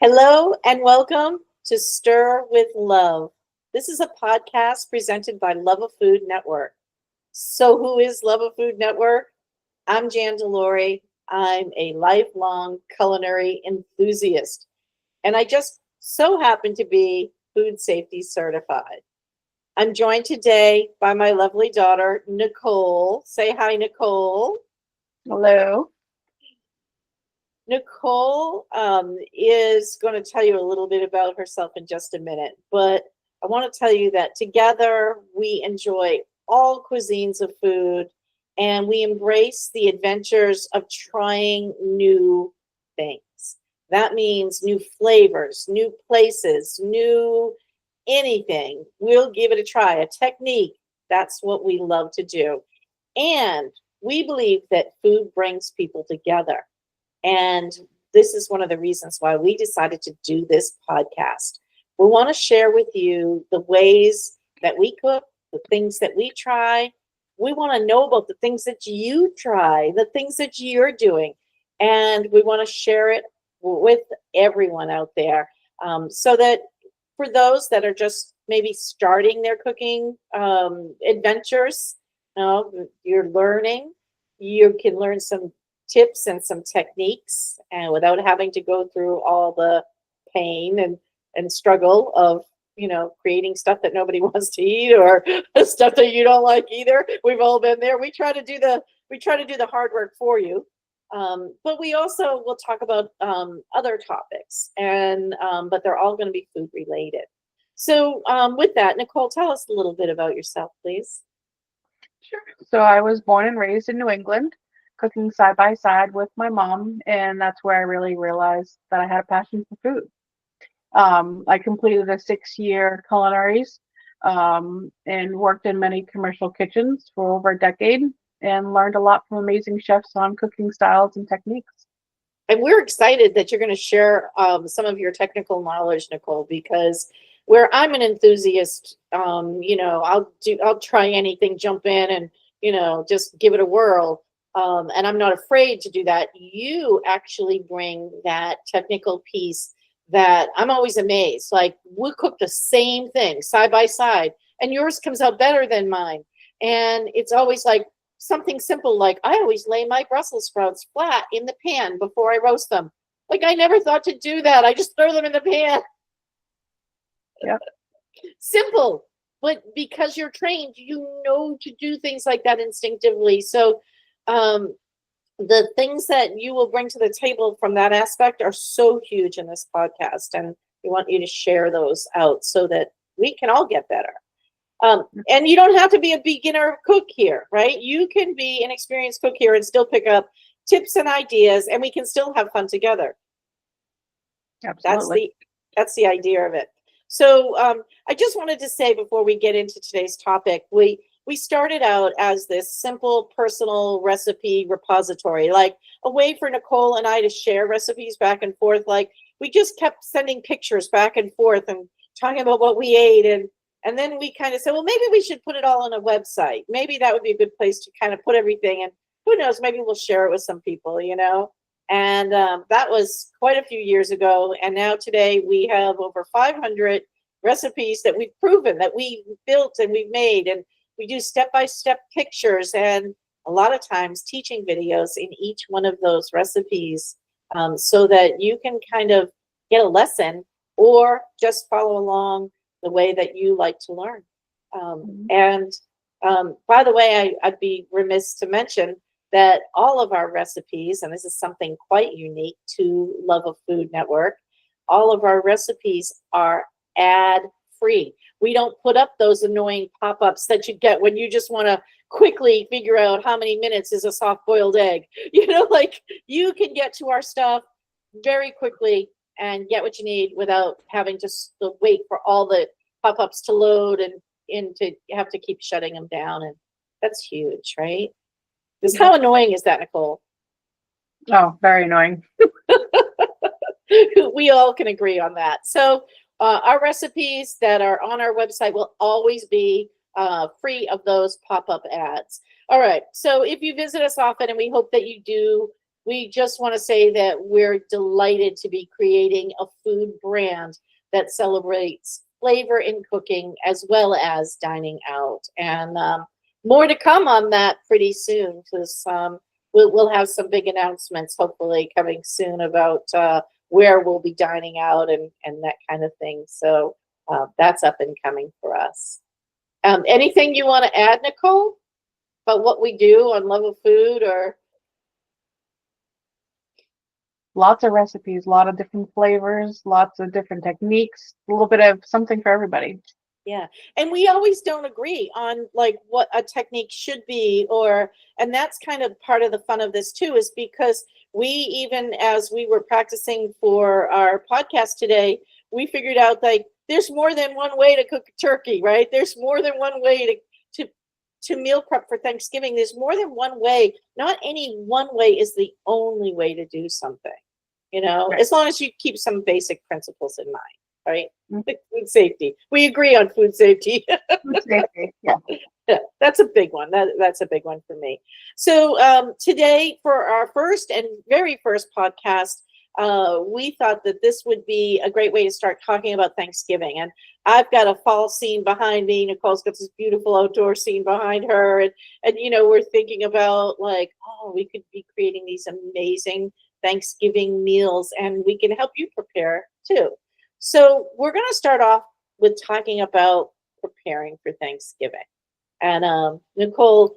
Hello and welcome to Stir with Love. This is a podcast presented by Love of Food Network. So, who is Love of Food Network? I'm Jan Delore. I'm a lifelong culinary enthusiast, and I just so happen to be food safety certified. I'm joined today by my lovely daughter, Nicole. Say hi, Nicole. Hello. Nicole is going to tell you a little bit about herself in just a minute, but I want to tell you that together we enjoy all cuisines of food and we embrace the adventures of trying new things. That means new flavors, new places, new anything. We'll give it a try, a technique. That's what we love to do. And we believe that food brings people together. And this is one of the reasons why we decided to do this podcast. We want to share with you the ways that we cook, the things that we try. We want to know about the things that you try, the things that you're doing. And we want to share it with everyone out there so that for those that are just maybe starting their cooking adventures, you're learning, you can learn some tips and some techniques and without having to go through all the pain and struggle of creating stuff that nobody wants to eat or stuff that you don't like either. We've all been there. We try to do the hard work for you, but we also will talk about other topics, and but they're all going to be food related. So with that, Nicole, tell us a little bit about yourself, please. Sure. So I was born and raised in New England, cooking side by side with my mom, and that's where I really realized that I had a passion for food. I completed a 6-year culinaries and worked in many commercial kitchens for over a decade and learned a lot from amazing chefs on cooking styles and techniques. And we're excited that you're going to share some of your technical knowledge, Nicole, because where I'm an enthusiast, I'll try anything, jump in, and just give it a whirl. And I'm not afraid to do that. You actually bring that technical piece that I'm always amazed. Like we cook the same thing side by side, and yours comes out better than mine. And it's always like something simple, like I always lay my Brussels sprouts flat in the pan before I roast them. Like I never thought to do that. I just throw them in the pan. Yep. Simple, but because you're trained, you know to do things like that instinctively. So um, the things that you will bring to the table from that aspect are so huge in this podcast, and we want you to share those out so that we can all get better. And you don't have to be a beginner cook here, right? You can be an experienced cook here and still pick up tips and ideas, and we can still have fun together. That's Absolutely. the idea of it. So I just wanted to say before we get into today's topic, we started out as this simple personal recipe repository, like a way for Nicole and I to share recipes back and forth. Like we just kept sending pictures back and forth and talking about what we ate, and then we kind of said, well, maybe we should put it all on a website. Maybe that would be a good place to kind of put everything. And who knows, maybe we'll share it with some people. And that was quite a few years ago. And now today we have over 500 recipes that we've proven, that we built and we've made. And we do step-by-step pictures and a lot of times teaching videos in each one of those recipes so that you can kind of get a lesson or just follow along the way that you like to learn. And by the way, I'd be remiss to mention that all of our recipes, and this is something quite unique to Love of Food Network, all of our recipes are ad-free. We don't put up those annoying pop-ups that you get when you just want to quickly figure out how many minutes is a soft-boiled egg. Like you can get to our stuff very quickly and get what you need without having to wait for all the pop-ups to load and to have to keep shutting them down. And that's huge, right? This how annoying is that, Nicole? Oh, very annoying. We all can agree on that. So our recipes that are on our website will always be free of those pop-up ads. All right. So if you visit us often, and we hope that you do we just want to say that we're delighted to be creating a food brand that celebrates flavor in cooking as well as dining out. And more to come on that pretty soon, because we'll have some big announcements hopefully coming soon about where we'll be dining out and that kind of thing. So that's up and coming for us. Anything you want to add, Nicole, about what we do on Love of Food? Or Lots of recipes, a lot of different flavors, lots of different techniques, a little bit of something for everybody. yeah, and we always don't agree on like what a technique should be, or and that's kind of part of the fun of this too, is because we, even as we were practicing for our podcast today, we figured out like there's more than one way to cook a turkey, right? There's more than one way to to meal prep for Thanksgiving. There's more than one way. Not any one way is the only way to do something, Right. as long as you keep some basic principles in mind, right? Mhm. Like food safety. We agree on food safety. Food safety. Yeah. Yeah, that's a big one. That's a big one for me. So today, for our first and very first podcast, we thought that this would be a great way to start talking about Thanksgiving. And I've got a fall scene behind me. Nicole's got this beautiful outdoor scene behind her, and we're thinking about like, oh, we could be creating these amazing Thanksgiving meals, and we can help you prepare too. So we're going to start off with talking about preparing for Thanksgiving. And Nicole,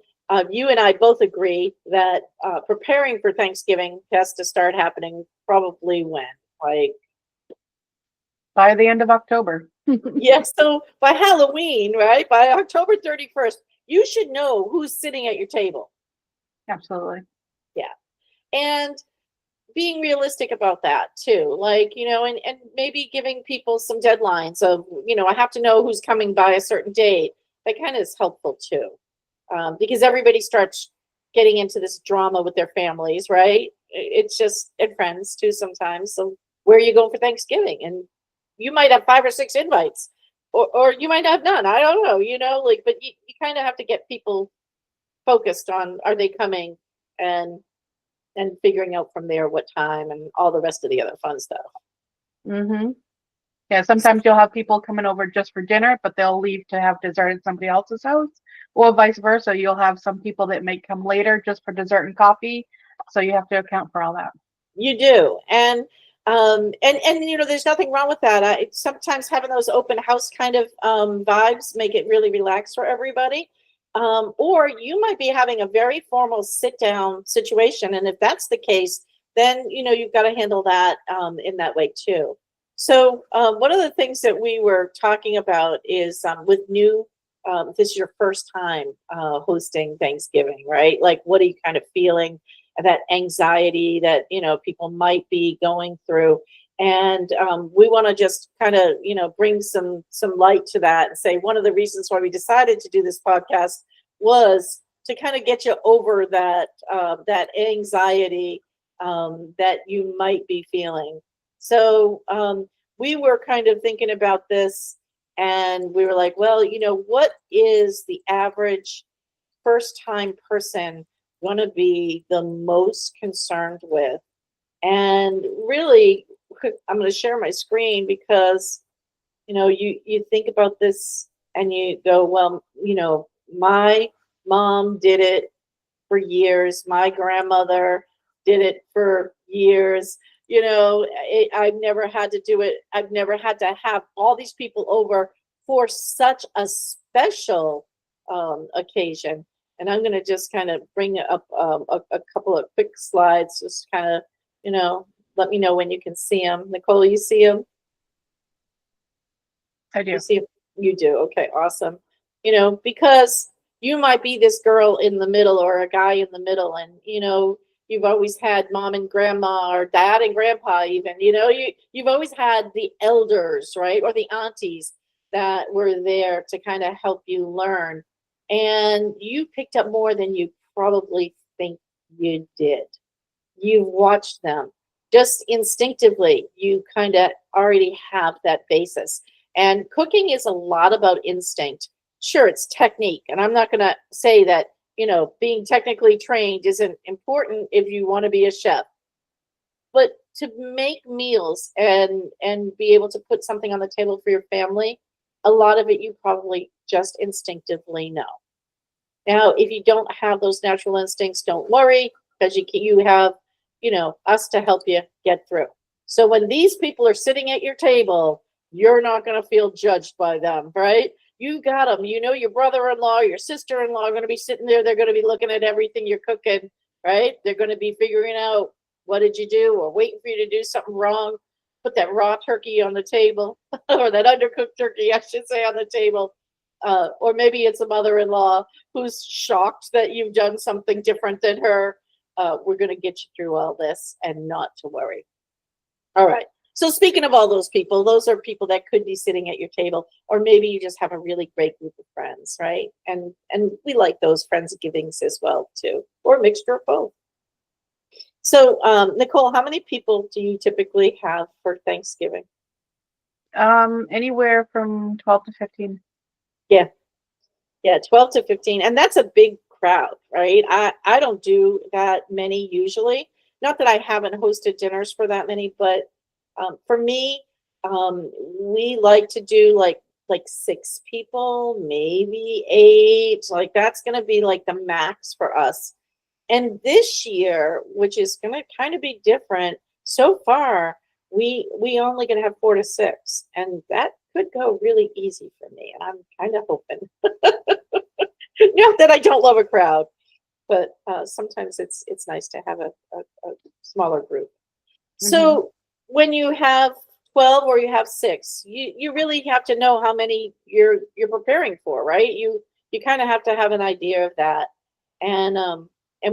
you and I both agree that preparing for Thanksgiving has to start happening probably when? Like, By the end of October. yeah, so by Halloween, right? By October 31st, you should know who's sitting at your table. Absolutely. Yeah. And being realistic about that too, like, and maybe giving people some deadlines of, I have to know who's coming by a certain date. That kind of is helpful too, because everybody starts getting into this drama with their families, right? It's just, and friends too sometimes. So where are you going for Thanksgiving? And you might have 5 or 6 invites, or you might have none. I don't know, like, but you kind of have to get people focused on, are they coming, and figuring out from there what time and all the rest of the other fun stuff. Hmm. Yeah, sometimes you'll have people coming over just for dinner, but they'll leave to have dessert at somebody else's house, or vice versa. You'll have some people that may come later just for dessert and coffee. So you have to account for all that. You do, and there's nothing wrong with that. Sometimes having those open house kind of vibes make it really relaxed for everybody. Or you might be having a very formal sit down situation, and if that's the case, then you've got to handle that in that way too. So one of the things that we were talking about is with new. This is your first time hosting Thanksgiving, right? Like, what are you kind of feeling? That anxiety that people might be going through, and we want to just kind of bring some light to that and say one of the reasons why we decided to do this podcast was to kind of get you over that anxiety that you might be feeling. So we were kind of thinking about this, and we were like, well, what is the average first time person going to be the most concerned with? And really, I'm going to share my screen because you think about this and you go, well, my mom did it for years, my grandmother did it for years. I've never had to do it. I've never had to have all these people over for such a special occasion. And I'm going to just kind of bring up a couple of quick slides, just kind of, let me know when you can see them. Nicole, you see them? I do. You see them? You do. Okay, awesome. Because you might be this girl in the middle or a guy in the middle, and you've always had mom and grandma, or dad and grandpa even. You've always had the elders, right, or the aunties that were there to kind of help you learn, and you picked up more than you probably think you did. You've watched them just instinctively. You kind of already have that basis, and cooking is a lot about instinct. Sure, it's technique, and I'm not going to say that being technically trained isn't important if you want to be a chef. But to make meals and be able to put something on the table for your family, a lot of it you probably just instinctively know. Now, if you don't have those natural instincts, don't worry, because you have, us to help you get through. So when these people are sitting at your table, you're not going to feel judged by them, right? You got them. Your brother-in-law, your sister-in-law are going to be sitting there. They're going to be looking at everything you're cooking, right? They're going to be figuring out what did you do, or waiting for you to do something wrong. Put that raw turkey on the table, or that undercooked turkey, I should say, on the table. Or maybe it's a mother-in-law who's shocked that you've done something different than her. We're going to get you through all this, and not to worry. All right. So speaking of all those people, those are people that could be sitting at your table, or maybe you just have a really great group of friends, right? And we like those friendsgivings as well too, or a mixture of both. So Nicole, how many people do you typically have for Thanksgiving? Anywhere from 12 to 15. Yeah, yeah, 12 to 15, and that's a big crowd, right? I don't do that many usually. Not that I haven't hosted dinners for that many, but for me, we like to do like 6 people, maybe 8. Like that's going to be like the max for us. And this year, which is going to kind of be different, so far we only going to have 4 to 6, and that could go really easy for me. And I'm kind of hoping. Not that I don't love a crowd, but sometimes it's nice to have a smaller group. Hmm. So when you have 12 or you have 6, you really have to know how many you're preparing for, right? You kind of have to have an idea of that. And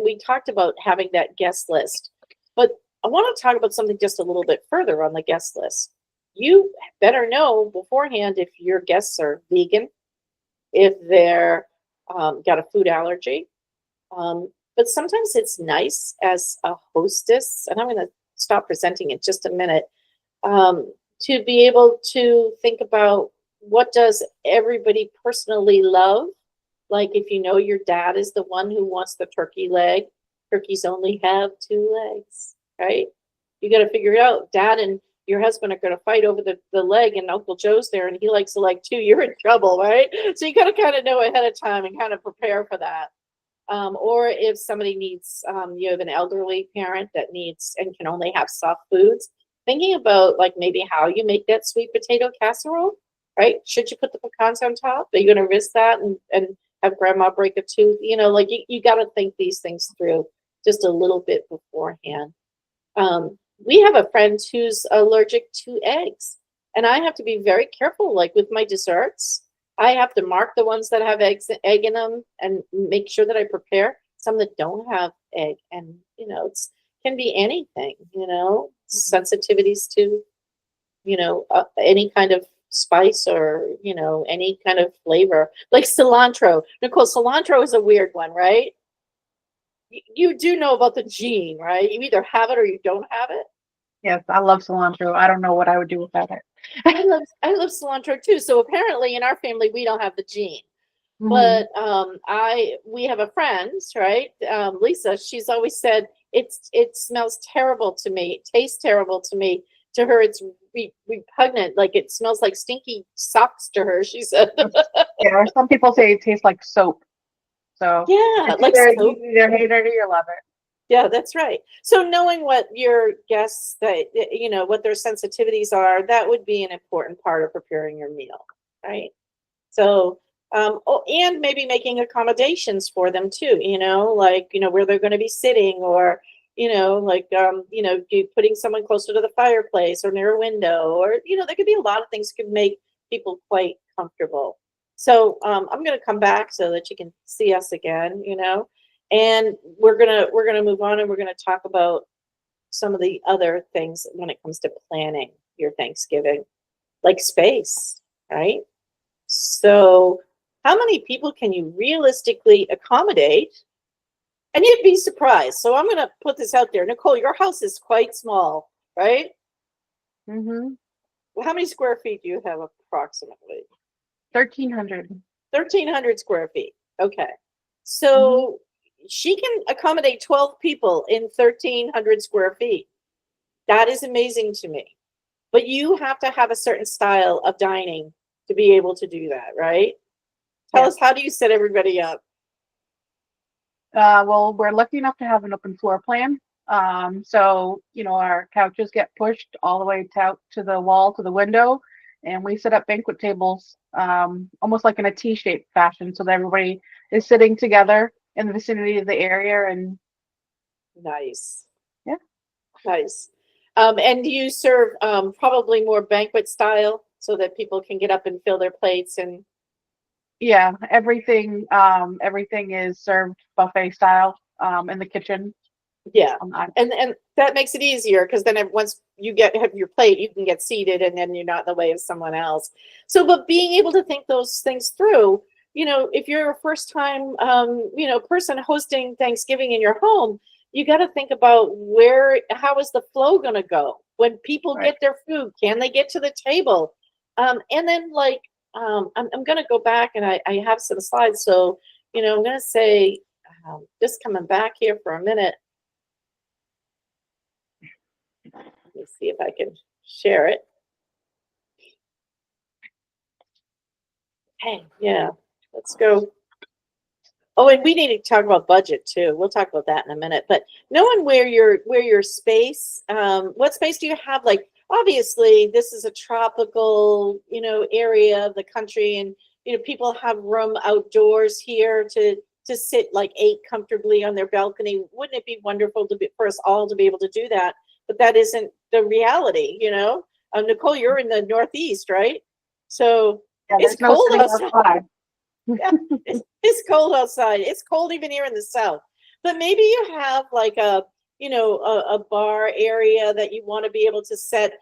we talked about having that guest list. But I want to talk about something just a little bit further on the guest list. You better know beforehand if your guests are vegan, if they're got a food allergy. But sometimes it's nice as a hostess, and I'm going to stop presenting in just a minute, to be able to think about what does everybody personally love. Like if you know your dad is the one who wants the turkey leg, turkeys only have 2 legs, right? You got to figure it out. Dad and your husband are going to fight over the leg, and Uncle Joe's there and he likes the leg too. You're in trouble, right? So you got to kind of know ahead of time and kind of prepare for that. Or if somebody needs, you have an elderly parent that needs and can only have soft foods, thinking about like maybe how you make that sweet potato casserole, right? Should you put the pecans on top? Are you going to risk that and have grandma break a tooth? Like you got to think these things through just a little bit beforehand. We have a friend who's allergic to eggs, and I have to be very careful, like with my desserts. I have to mark the ones that have egg in them and make sure that I prepare some that don't have egg. And it's can be anything. Sensitivities to any kind of spice or any kind of flavor, like cilantro. Nicole, cilantro is a weird one, right? You do know about the gene, right? You either have it or you don't have it. Yes, I love cilantro. I don't know what I would do without it. I love cilantro too. So apparently in our family we don't have the gene. Hmm. But we have a friend, right? Lisa, she's always said it smells terrible to me. It tastes terrible to me. To her, it's repugnant. Like it smells like stinky socks to her. She said, Yeah, or some people say it tastes like soap. So "Yeah, it's like either soap." you either hate it or you love it. Yeah, that's right. So knowing what your guests that what their sensitivities are, that would be an important part of preparing your meal, right? So, and maybe making accommodations for them too, like, where they're going to be sitting, or, like, putting someone closer to the fireplace or near a window, or, there could be a lot of things that could make people quite comfortable. So, I'm going to come back so that you can see us again, and we're going to move on, and we're going to talk about some of the other things when it comes to planning your Thanksgiving, like space, right? So, how many people can you realistically accommodate? And you'd be surprised. So, I'm going to put this out there. Nicole, your house is quite small, right? Hmm. Well, how many square feet do you have approximately? 1,300. 1,300 square feet. Okay. Hmm. So she can accommodate 12 people in 1,300 square feet. That is amazing to me. But you have to have a certain style of dining to be able to do that, right? Tell Yeah. us, how do you set everybody up? Well, we're lucky enough to have an open floor plan. So, our couches get pushed all the way out to the wall, to the window, and we set up banquet tables, almost like in a T-shaped fashion, so that everybody is sitting together in the vicinity of the area. And Nice. yeah, Nice. And do you serve probably more banquet style so that people can get up and fill their plates and yeah, everything is served buffet style, in the kitchen. yeah. I, And that makes it easier because then once you have your plate, you can get seated and then you're not in the way of someone else. So, but being able to think those things through, if you're a first time, person hosting Thanksgiving in your home, you got to think about how is the flow going to go when people right. get their food? Can they get to the table? And then like, I'm going to go back and I have some slides. So, I'm going to say, just coming back here for a minute. Let me see if I can share it. Hey, yeah, let's go. Oh, and we need to talk about budget too. We'll talk about that in a minute. But knowing where your space, what space do you have? Like, obviously, this is a tropical, area of the country, and people have room outdoors here to sit like eight comfortably on their balcony. Wouldn't it be wonderful for us all to be able to do that? But that isn't the reality. Nicole, you're in the Northeast, right? So Yeah, it's there's no cold sitting outside. outside. Yeah, it's cold outside. It's cold even here in the south. But maybe you have like a bar area that you want to be able to set,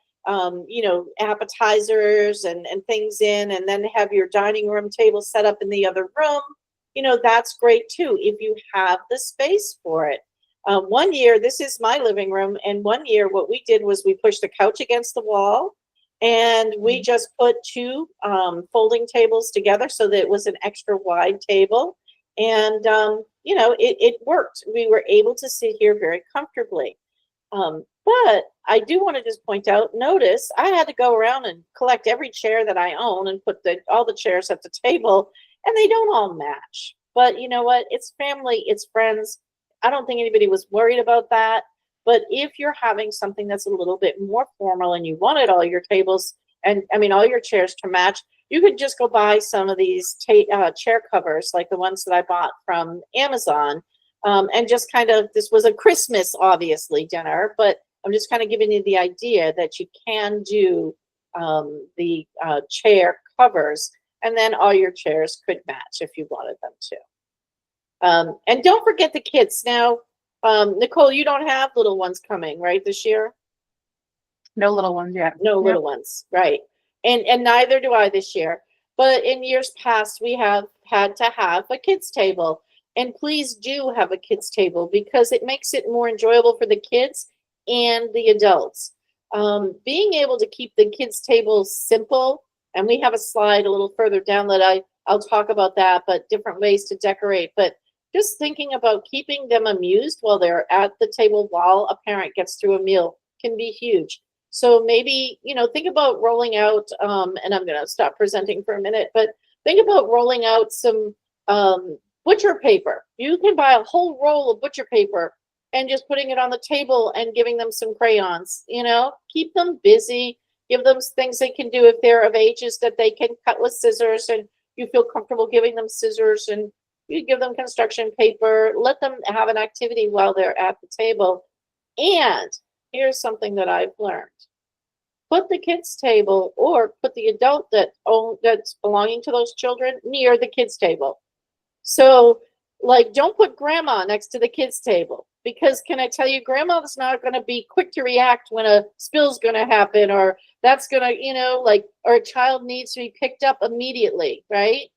appetizers and things in, and then have your dining room table set up in the other room. That's great too if you have the space for it. One year, this is my living room, and one year what we did was we pushed the couch against the wall and we Mhm. just put two folding tables together so that it was an extra wide table. And, it worked. We were able to sit here very comfortably. But I do want to just point out, notice I had to go around and collect every chair that I own and put all the chairs at the table, and they don't all match. But you know what? It's family, it's friends. I don't think anybody was worried about that. But if you're having something that's a little bit more formal and you wanted all your tables and I mean all your chairs to match, you could just go buy some of these chair covers, like the ones that I bought from Amazon, and just kind of, this was a Christmas obviously dinner, but I'm just kind of giving you the idea that you can do the chair covers, and then all your chairs could match if you wanted them to. And don't forget the kids. Now, Nicole, you don't have little ones coming, right, this year? No little ones yet. No Yep. little ones, right? And neither do I this year. But in years past, we have had to have a kids table. And please do have a kids table because it makes it more enjoyable for the kids and the adults. Being able to keep the kids table simple, and we have a slide a little further down that I'll talk about that, but different ways to decorate. But just thinking about keeping them amused while they're at the table while a parent gets through a meal can be huge. So maybe, think about rolling out, and I'm going to stop presenting for a minute, but think about rolling out some butcher paper. You can buy a whole roll of butcher paper and just putting it on the table and giving them some crayons, keep them busy, give them things they can do if they're of ages that they can cut with scissors and you feel comfortable giving them scissors, and you give them construction paper, let them have an activity while they're at the table. And here's something that I've learned. Put the kids' table or put the adult that's belonging to those children near the kids' table. So, like, don't put grandma next to the kids' table because can I tell you, grandma's not going to be quick to react when a spill's going to happen, or that's going to, or a child needs to be picked up immediately, right?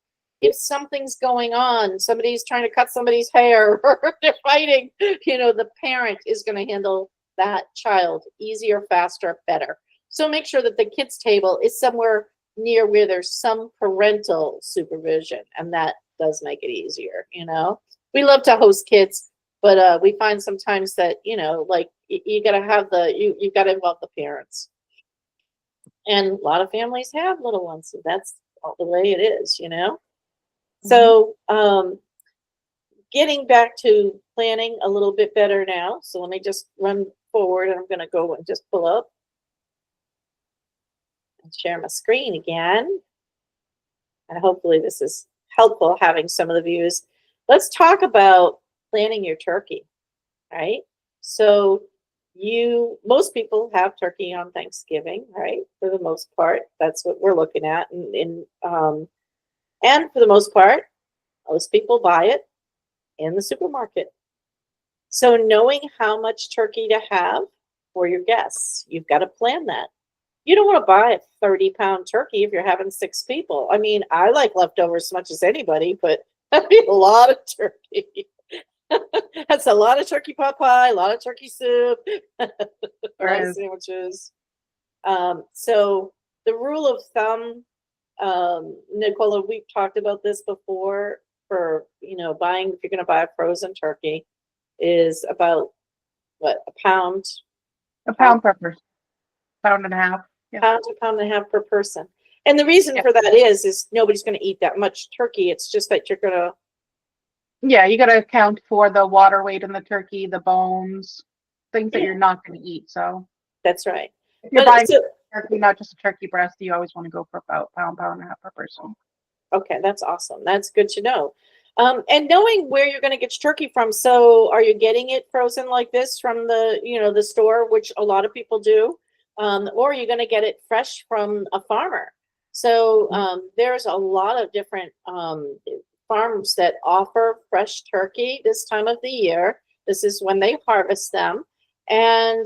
If something's going on, somebody's trying to cut somebody's hair or they're fighting, the parent is going to handle that child easier, faster, better. So make sure that the kids' table is somewhere near where there's some parental supervision, and that does make it easier. We love to host kids, but we find sometimes that, like you got to have you got to involve the parents. And a lot of families have little ones, so that's all the way it is. Hmm. So, getting back to planning a little bit better now. So let me just run forward, and I'm going to go and just pull up and share my screen again. And hopefully this is helpful having some of the views. Let's talk about planning your turkey, right? So most people have turkey on Thanksgiving, right? For the most part, that's what we're looking at. And for the most part, most people buy it in the supermarket. So knowing how much turkey to have for your guests, you've got to plan that. You don't want to buy a 30-pound turkey if you're having 6 people. I mean, I like leftovers as much as anybody, but that'd be a lot of turkey. That's a lot of turkey pot pie, a lot of turkey soup, a lot of Or sandwiches. So the rule of thumb, Nicola, we've talked about this before for, buying, if you're going to buy a frozen turkey, is about what, a pound, a pound, pound per person, pound and a half. Yeah. pound to pound and a half per person. And the reason Yeah. for that is nobody's going to eat that much turkey. It's just that you're going to, Yeah, you got to account for the water weight in the turkey, the bones, things that yeah, you're not going to eat. So that's right. if you're But buying so, turkey, not just a turkey breast, you always want to go for about pound, pound and a half per person. okay, that's awesome. That's good to know. And knowing where you're going to get your turkey from. So, are you getting it frozen like this from the store, which a lot of people do, or are you going to get it fresh from a farmer? So, there's a lot of different farms that offer fresh turkey this time of the year. This is when they harvest them, and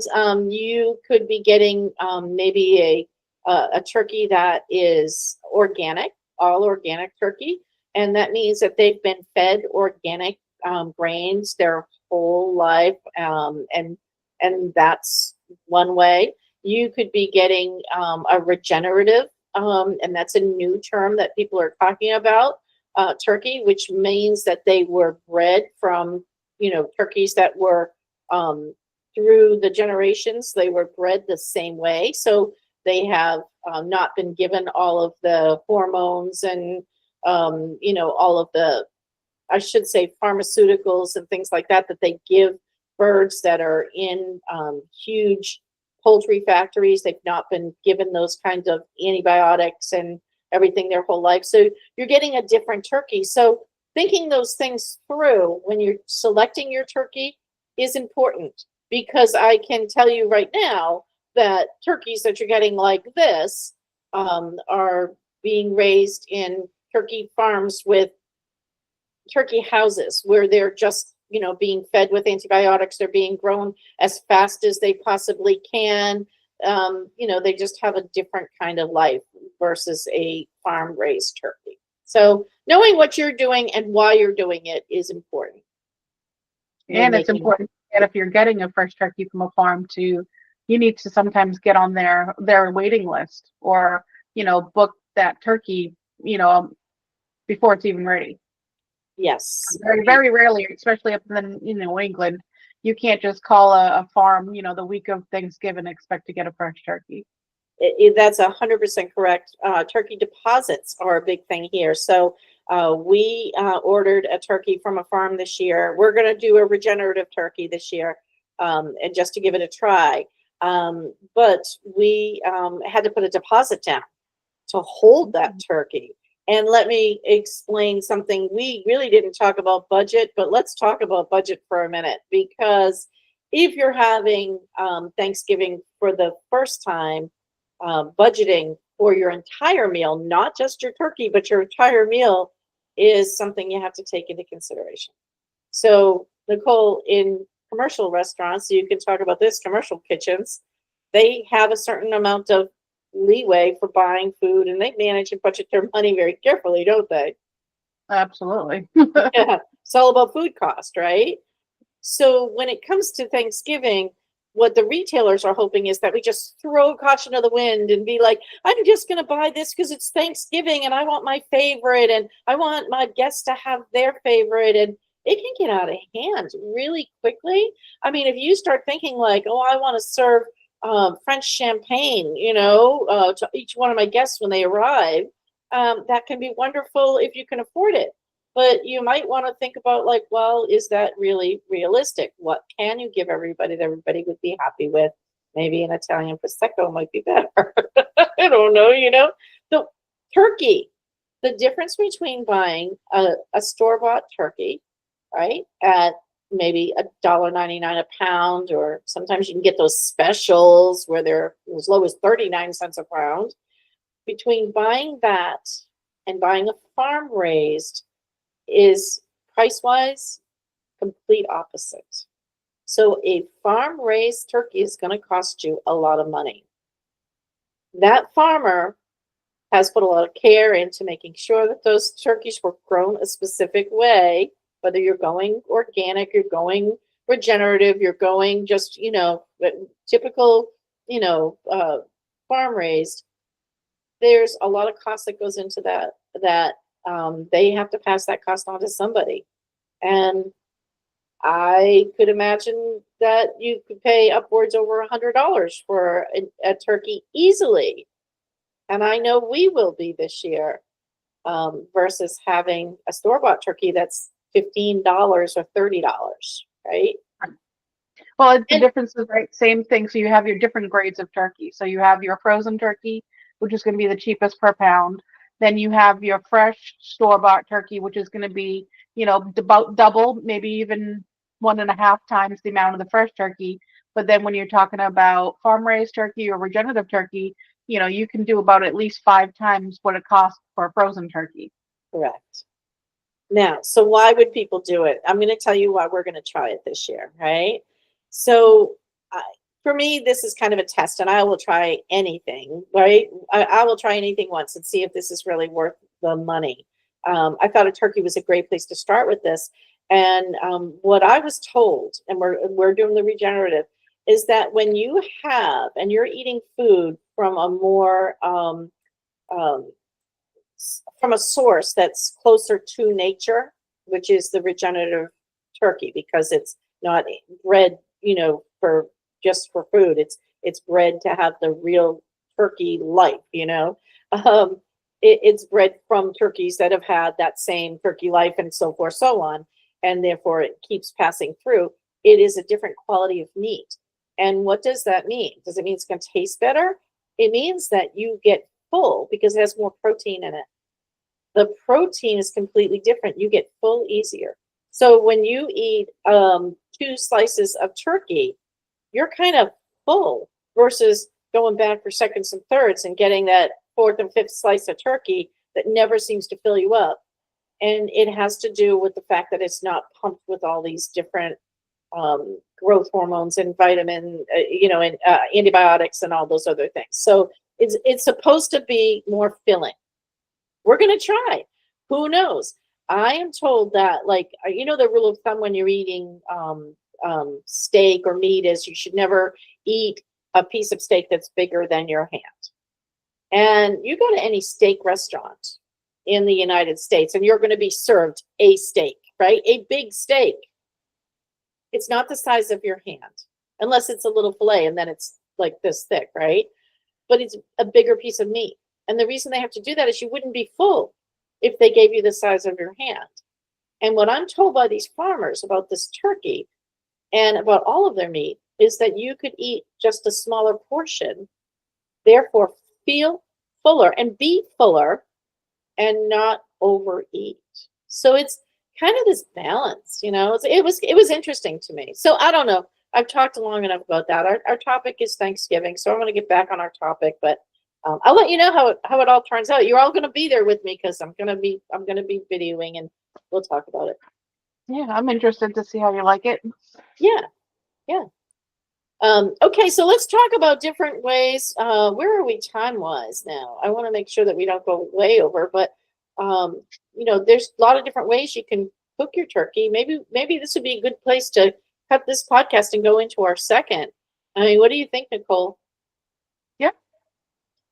you could be getting maybe a turkey that is organic, all organic turkey. And that means that they've been fed organic grains their whole life. And that's one way. You could be getting a regenerative, and that's a new term that people are talking about, turkey, which means that they were bred from, turkeys that were um, through the generations, they were bred the same way. So they have not been given all of the hormones and all of the, I should say, pharmaceuticals and things like that they give birds that are in huge poultry factories. They've not been given those kinds of antibiotics and everything their whole life. So you're getting a different turkey. So thinking those things through when you're selecting your turkey is important, because I can tell you right now that turkeys that you're getting like this are being raised in turkey farms with turkey houses where they're just being fed with antibiotics. They're being grown as fast as they possibly can. They just have a different kind of life versus a farm raised turkey. So knowing what you're doing and why you're doing it is important when And it's making. important that if you're getting a fresh turkey from a farm to, you need to sometimes get on their waiting list, or, book that turkey, you know, before it's even ready. Yes. Very, very rarely, especially up in New England, you can't just call a farm, the week of Thanksgiving and expect to get a fresh turkey. That's 100% correct. Turkey deposits are a big thing here. So we ordered a turkey from a farm this year. We're going to do a regenerative turkey this year, and just to give it a try. But we had to put a deposit down to hold that turkey. And let me explain something. We really didn't talk about budget, but let's talk about budget for a minute, because if you're having Thanksgiving for the first time, budgeting for your entire meal, not just your turkey, but your entire meal, is something you have to take into consideration. So, Nicole, in commercial restaurants, you can talk about this, commercial kitchens, they have a certain amount of leeway for buying food, and they manage and budget their money very carefully, don't they? Absolutely. Yeah, it's all about food cost, right? So when it comes to Thanksgiving, what the retailers are hoping is that we just throw caution to the wind and be like, I'm just going to buy this because it's Thanksgiving and I want my favorite and I want my guests to have their favorite. it can get out of hand really quickly. I mean, if you start thinking like, oh, I want to serve French champagne, to each one of my guests when they arrive, that can be wonderful if you can afford it. But you might want to think about like, well, is that really realistic? What can you give everybody that everybody would be happy with? Maybe an Italian prosecco might be better. I don't know, The turkey, the difference between buying a store-bought turkey, right, at maybe $1.99 a pound, or sometimes you can get those specials where they're as low as 39 cents a pound. Between buying that and buying a farm raised is price wise complete opposite. So a farm raised turkey is going to cost you a lot of money. That farmer has put a lot of care into making sure that those turkeys were grown a specific way, whether you're going organic, you're going regenerative, you're going just, typical, farm raised. There's a lot of cost that goes into that they have to pass that cost on to somebody. And I could imagine that you could pay upwards over $100 for a turkey easily. And I know we will be this year, versus having a store-bought turkey that's $15 or $30, right? Well, the difference is right, same thing. So you have your different grades of turkey. So you have your frozen turkey, which is going to be the cheapest per pound. Then you have your fresh store-bought turkey, which is going to be, about double, maybe even 1.5 times the amount of the fresh turkey. But then when you're talking about farm-raised turkey or regenerative turkey, you can do about at least 5 times what it costs for a frozen turkey. Correct. Now, so why would people do it? I'm going to tell you why we're going to try it this year, right? So for me, this is kind of a test, and I will try anything, right? I will try anything once and see if this is really worth the money. I thought a turkey was a great place to start with this. And what I was told, and we're doing the regenerative, is that when you have, and you're eating food from a more, from a source that's closer to nature, which is the regenerative turkey, because it's not bred, for just for food. It's bred to have the real turkey life, it's bred from turkeys that have had that same turkey life and so forth, so on. And therefore it keeps passing through. It is a different quality of meat. And what does that mean? Does it mean it's going to taste better? It means that you get full because it has more protein in it. The protein is completely different. You get full easier. So when you eat 2 slices of turkey, you're kind of full versus going back for seconds and thirds and getting that 4th and 5th slice of turkey that never seems to fill you up. And it has to do with the fact that it's not pumped with all these different growth hormones and vitamin, and antibiotics and all those other things. So it's supposed to be more filling. We're going to try. Who knows? I am told that, the rule of thumb when you're eating steak or meat is you should never eat a piece of steak that's bigger than your hand. And you go to any steak restaurant in the United States and you're going to be served a steak, right? A big steak. It's not the size of your hand, unless it's a little fillet and then it's like this thick, right? But it's a bigger piece of meat. And the reason they have to do that is you wouldn't be full if they gave you the size of your hand. And what I'm told by these farmers about this turkey and about all of their meat is that you could eat just a smaller portion, therefore feel fuller and be fuller and not overeat. So it's kind of this balance, it was interesting to me. So I don't know. I've talked long enough about that. Our topic is Thanksgiving, so I'm going to get back on our topic, but I'll let you know how it all turns out. You're all going to be there with me because I'm going to be videoing and we'll talk about it. Yeah, I'm interested to see how you like it. Yeah. Okay, so let's talk about different ways. Where are we time-wise now? I want to make sure that we don't go way over, but there's a lot of different ways you can cook your turkey. Maybe this would be a good place to cut this podcast and go into our second. I mean, what do you think, Nicole? Yeah.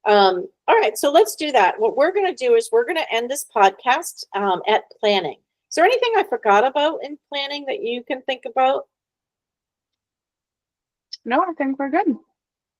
All right, so let's do that. What we're going to do is we're going to end this podcast at planning. Is there anything I forgot about in planning that you can think about? No, I think we're good.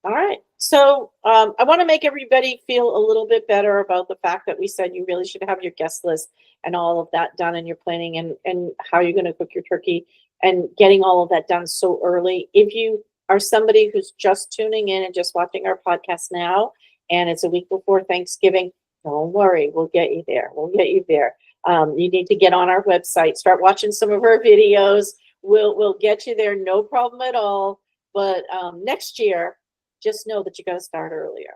All right. So I want to make everybody feel a little bit better about the fact that we said you really should have your guest list and all of that done in your planning and how you're going to cook your turkey and getting all of that done so early. If you are somebody who's just tuning in and just watching our podcast now, and it's a week before Thanksgiving, don't worry. We'll get you there. We'll get you there. You need to get on our website, start watching some of our videos. We'll get you there. No problem at all. But next year, just know that you got to start earlier.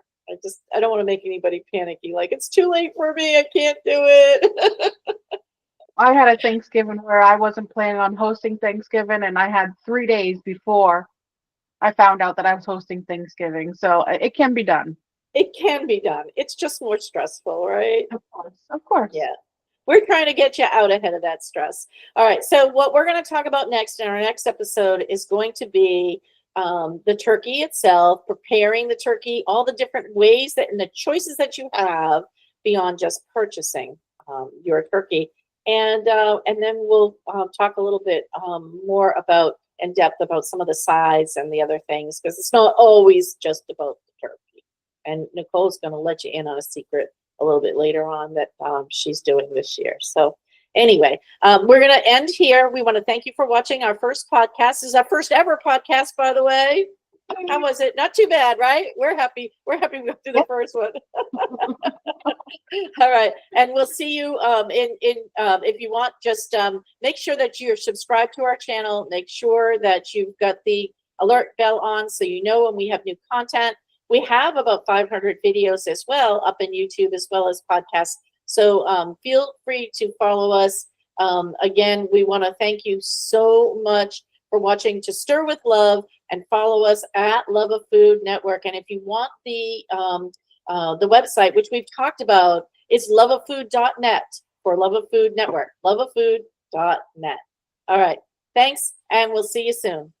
I don't want to make anybody panicky. Like, it's too late for me. I can't do it. I had a Thanksgiving where I wasn't planning on hosting Thanksgiving, and I had 3 days before I found out that I was hosting Thanksgiving. So it can be done. It can be done. It's just more stressful, right? Of course. Of course. Yeah. We're trying to get you out ahead of that stress. All right. So what we're going to talk about next in our next episode is going to be the turkey itself, preparing the turkey, all the different ways that and the choices that you have beyond just purchasing your turkey, and then we'll talk a little bit more about in depth about some of the sides and the other things, because it's not always just about the turkey. And Nicole's going to let you in on a secret a little bit later on that she's doing this year. So anyway, we're going to end here. We want to thank you for watching our first podcast. This is our first ever podcast, by the way. How was it? Not too bad, right? We're happy. We're happy we got through the first one. All right. And we'll see you if you want, just make sure that you're subscribed to our channel. Make sure that you've got the alert bell on so you know when we have new content. We have about 500 videos as well up in YouTube as well as podcasts. So feel free to follow us. Again, we want to thank you so much for watching To Stir with Love, and follow us at Love of Food Network. And if you want the website, which we've talked about, it's loveoffood.net for Love of Food Network, loveoffood.net. All right. Thanks, and we'll see you soon.